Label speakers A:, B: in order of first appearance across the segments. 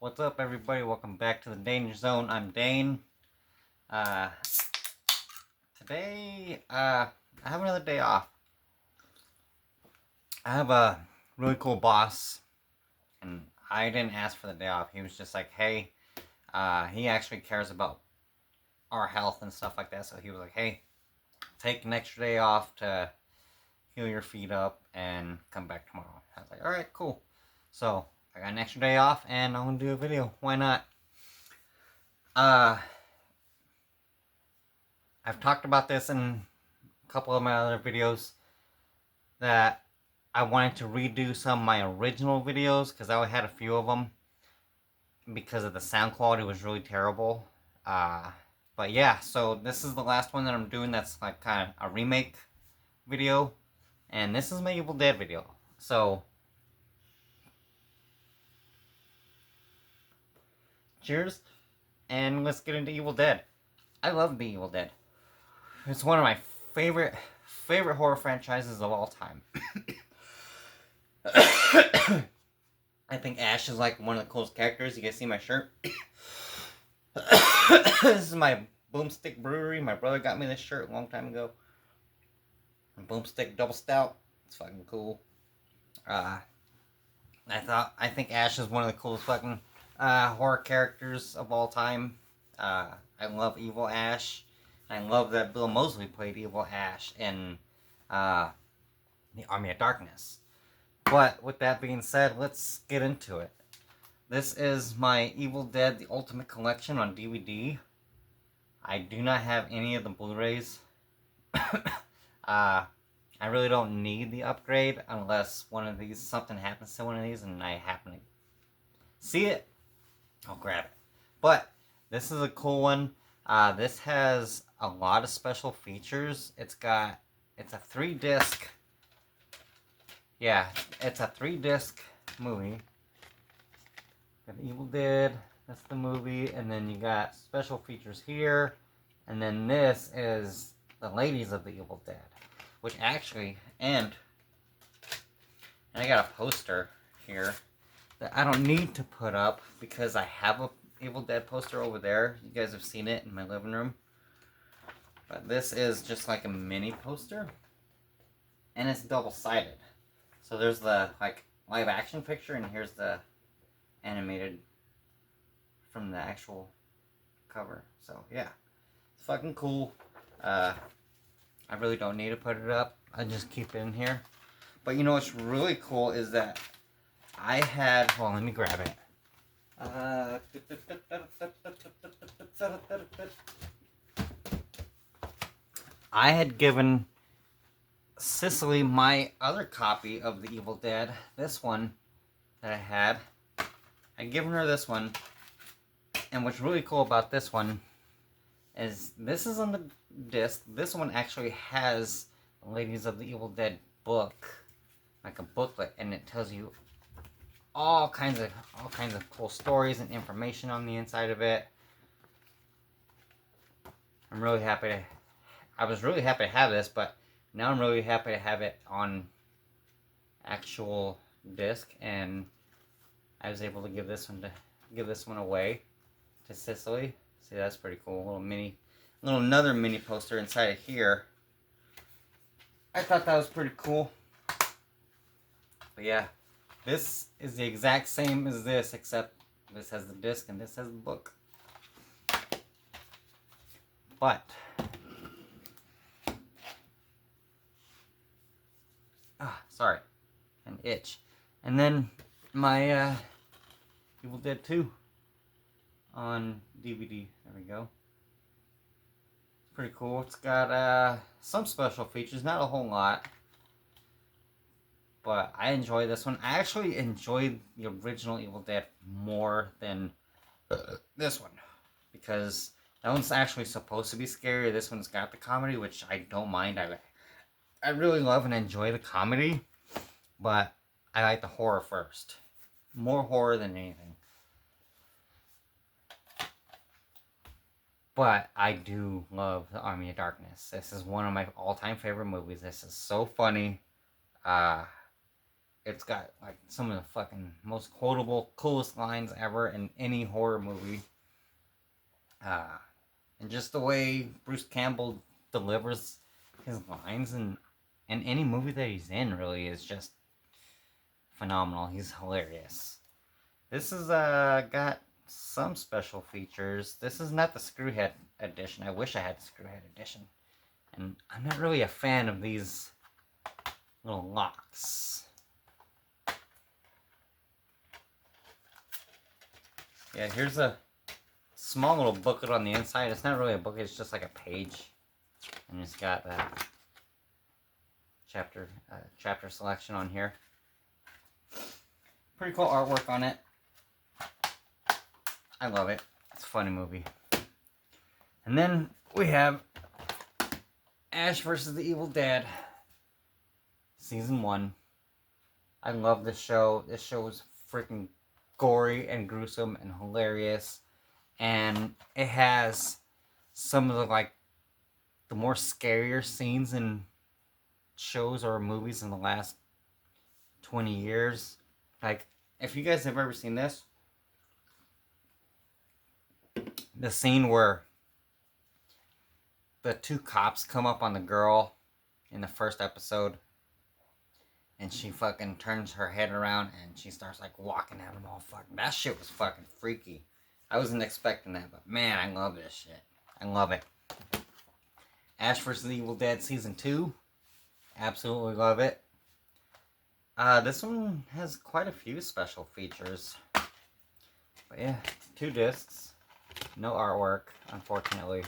A: What's up, everybody? Welcome back to the Danger Zone. I'm Dane. Uh, today, I have another day off. I have a really cool boss, and I didn't ask for the day off. He was just like, hey, he actually cares about our health and stuff like that. So he was like, hey, take an extra day off to heal your feet up and come back tomorrow. I was like, all right, cool. So I got an extra day off, and I'm gonna do a video. Why not? Uh, I've talked about this in a couple of my other videos that I wanted to redo some of my original videos because I had a few of them because of the sound quality was really terrible. But yeah, so this is the last one that I'm doing that's like kind of a remake video, and this is my Evil Dead video. So cheers, and let's get into Evil Dead. I love the Evil Dead. It's one of my favorite horror franchises of all time. I think Ash is like one of the coolest characters. You guys see my shirt? This is my Boomstick Brewery. My brother got me this shirt a long time ago. Boomstick Double Stout. It's fucking cool. I think Ash is one of the coolest fucking horror characters of all time. I love Evil Ash. I love that Bill Moseley played Evil Ash in the Army of Darkness. But with that being said, let's get into it. This is my Evil Dead The Ultimate Collection on DVD. I do not have any of the Blu-rays. I really don't need the upgrade unless something happens to one of these and I happen to see it, I'll grab it. But this is a cool one. This has a lot of special features. It's a 3-disc. Yeah, it's a 3-disc movie. Got Evil Dead, that's the movie, and then you got special features here, and then this is the Ladies of the Evil Dead, which actually, and I got a poster here that I don't need to put up because I have a Evil Dead poster over there. You guys have seen it in my living room. But this is just like a mini poster, and it's double-sided. So there's the like live action picture, and here's the animated from the actual cover. So yeah, it's fucking cool. I really don't need to put it up. I just keep it in here. But you know what's really cool is that I had, well, let me grab it. I had given Cicely my other copy of the Evil Dead, this one that I had. I'd given her this one, and what's really cool about this one is this is on the disc. This one actually has Ladies of the Evil Dead book, like a booklet, and it tells you all kinds of cool stories and information on the inside of it. I was really happy to have this, but now I'm really happy to have it on actual disc, and I was able to give this one away to Cicely. See, that's pretty cool. Another mini poster inside of here. I thought that was pretty cool. But yeah, this is the exact same as this, except this has the disc and this has the book. But sorry, an itch. And then my Evil Dead 2 on DVD. There we go. It's pretty cool. It's got some special features, not a whole lot. But I enjoy this one. I actually enjoyed the original Evil Dead more than this one. Because that one's actually supposed to be scary. This one's got the comedy, which I don't mind. I really love and enjoy the comedy. But I like the horror first. More horror than anything. But I do love The Army of Darkness. This is one of my all-time favorite movies. This is so funny. It's got like some of the fucking most quotable, coolest lines ever in any horror movie. And just the way Bruce Campbell delivers his lines in any movie that he's in really is just phenomenal. He's hilarious. This has got some special features. This is not the Screwhead edition. I wish I had the Screwhead edition. And I'm not really a fan of these little locks. Yeah, here's a small little booklet on the inside. It's not really a book, it's just like a page. And it's got that chapter selection on here. Pretty cool artwork on it. I love it. It's a funny movie. And then we have Ash vs. the Evil Dead, Season 1. I love this show. This show is freaking gory and gruesome and hilarious. And it has some of the more scarier scenes in shows or movies in the last 20 years. Like, if you guys have ever seen this, the scene where the two cops come up on the girl in the first episode, and she fucking turns her head around and she starts like walking at them all fucking. That shit was fucking freaky. I wasn't expecting that, but man, I love this shit. I love it. Ash vs. the Evil Dead Season 2. Absolutely love it. This one has quite a few special features. But yeah, 2 discs. No artwork, unfortunately.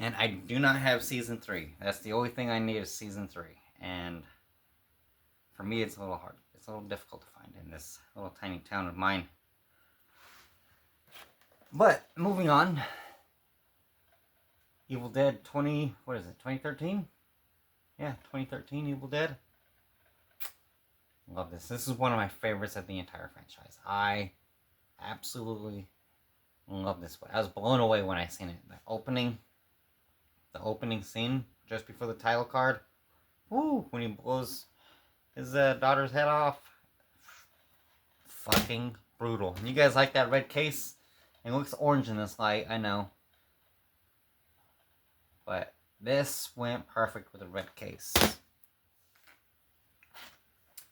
A: And I do not have Season 3. That's the only thing I need is Season 3. And for me, it's a little hard. It's a little difficult to find in this little tiny town of mine. But, moving on. Evil Dead 2013? Yeah, 2013 Evil Dead. Love this. This is one of my favorites of the entire franchise. I absolutely love this one. I was blown away when I seen it. The opening scene just before the title card. Woo! When he blows his daughter's head off. Fucking brutal. And you guys like that red case? It looks orange in this light, I know. But this went perfect with a red case.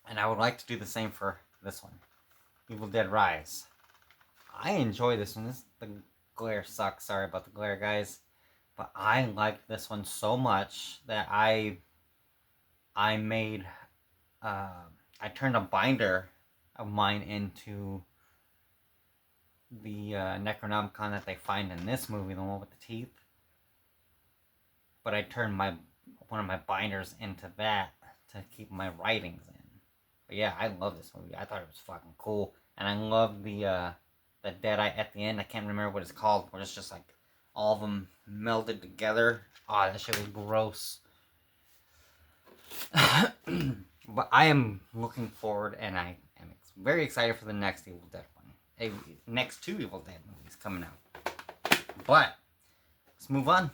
A: And I would like to do the same for this one. Evil Dead Rise. I enjoy this one. The glare sucks. Sorry about the glare, guys. But I like this one so much that I turned a binder of mine into the Necronomicon that they find in this movie, the one with the teeth. But I turned one of my binders into that to keep my writings in. But yeah, I love this movie. I thought it was fucking cool. And I love the Deadeye at the end. I can't remember what it's called. Where it's just like all of them melded together. Oh, that shit was gross. But I am looking forward, and I am very excited for the next Evil Dead one. Next 2 Evil Dead movies coming out. But let's move on.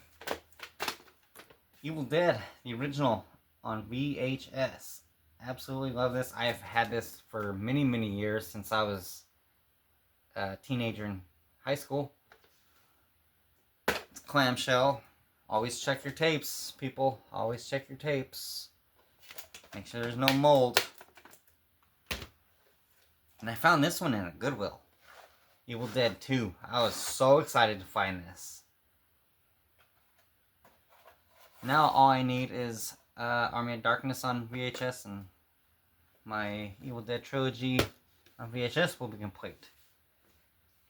A: Evil Dead, the original on VHS. Absolutely love this. I have had this for many, many years since I was a teenager in high school. It's clamshell. Always check your tapes, people. Always check your tapes. Make sure there's no mold. And I found this one in a Goodwill. Evil Dead 2. I was so excited to find this. Now all I need is Army of Darkness on VHS, and my Evil Dead trilogy on VHS will be complete.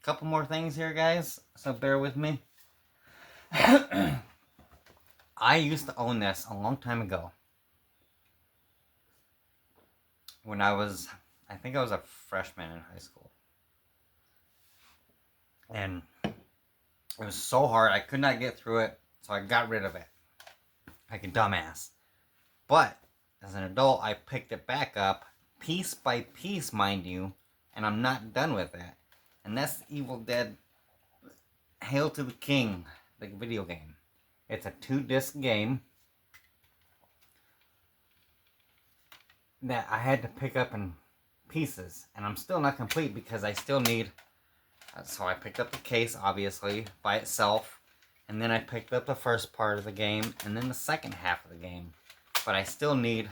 A: A couple more things here, guys, so bear with me. I used to own this a long time ago. When I think I was a freshman in high school. And it was so hard, I could not get through it, so I got rid of it. Like a dumbass. But, as an adult, I picked it back up, piece by piece, mind you, and I'm not done with it. And that's Evil Dead Hail to the King, the video game. It's a 2-disc game. that I had to pick up in pieces, and I'm still not complete because I still need. So I picked up the case, obviously, by itself, and then I picked up the first part of the game, and then the second half of the game. But I still need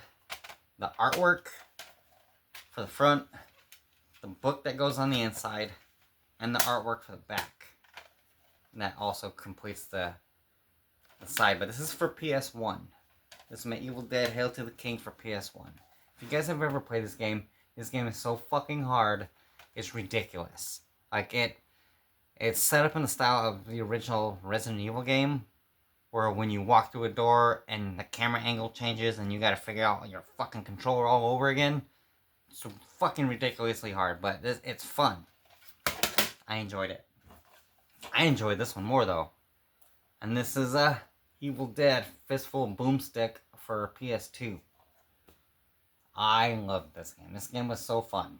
A: the artwork for the front, the book that goes on the inside, and the artwork for the back. And that also completes the side. But this is for PS1. This is my Evil Dead Hail to the King for PS1. If you guys have ever played this game is so fucking hard, it's ridiculous. Like, it's set up in the style of the original Resident Evil game, where when you walk through a door and the camera angle changes and you gotta figure out your fucking controller all over again. It's fucking ridiculously hard, but it's fun. I enjoyed it. I enjoyed this one more, though. And this is Evil Dead Fistful Boomstick for PS2. I loved this game. This game was so fun.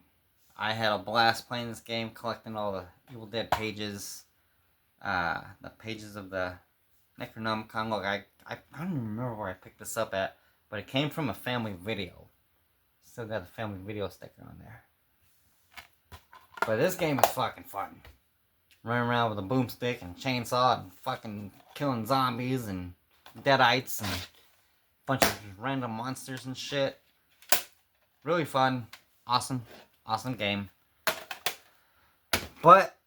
A: I had a blast playing this game, collecting all the Evil Dead pages. The pages of the Necronomicon. Look, I don't even remember where I picked this up at, but it came from a family video. Still got the family video sticker on there. But this game is fucking fun. Running around with a boomstick and chainsaw and fucking killing zombies and deadites and a bunch of random monsters and shit. Really fun. Awesome game. But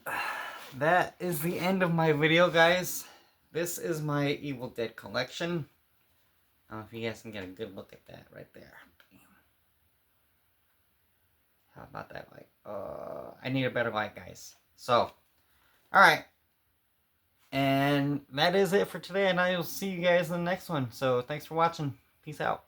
A: that is the end of my video, guys. This is my Evil Dead collection. I don't know if you guys can get a good look at that right there. How about that light? I need a better light, guys. So, alright. And that is it for today, and I will see you guys in the next one. So, thanks for watching. Peace out.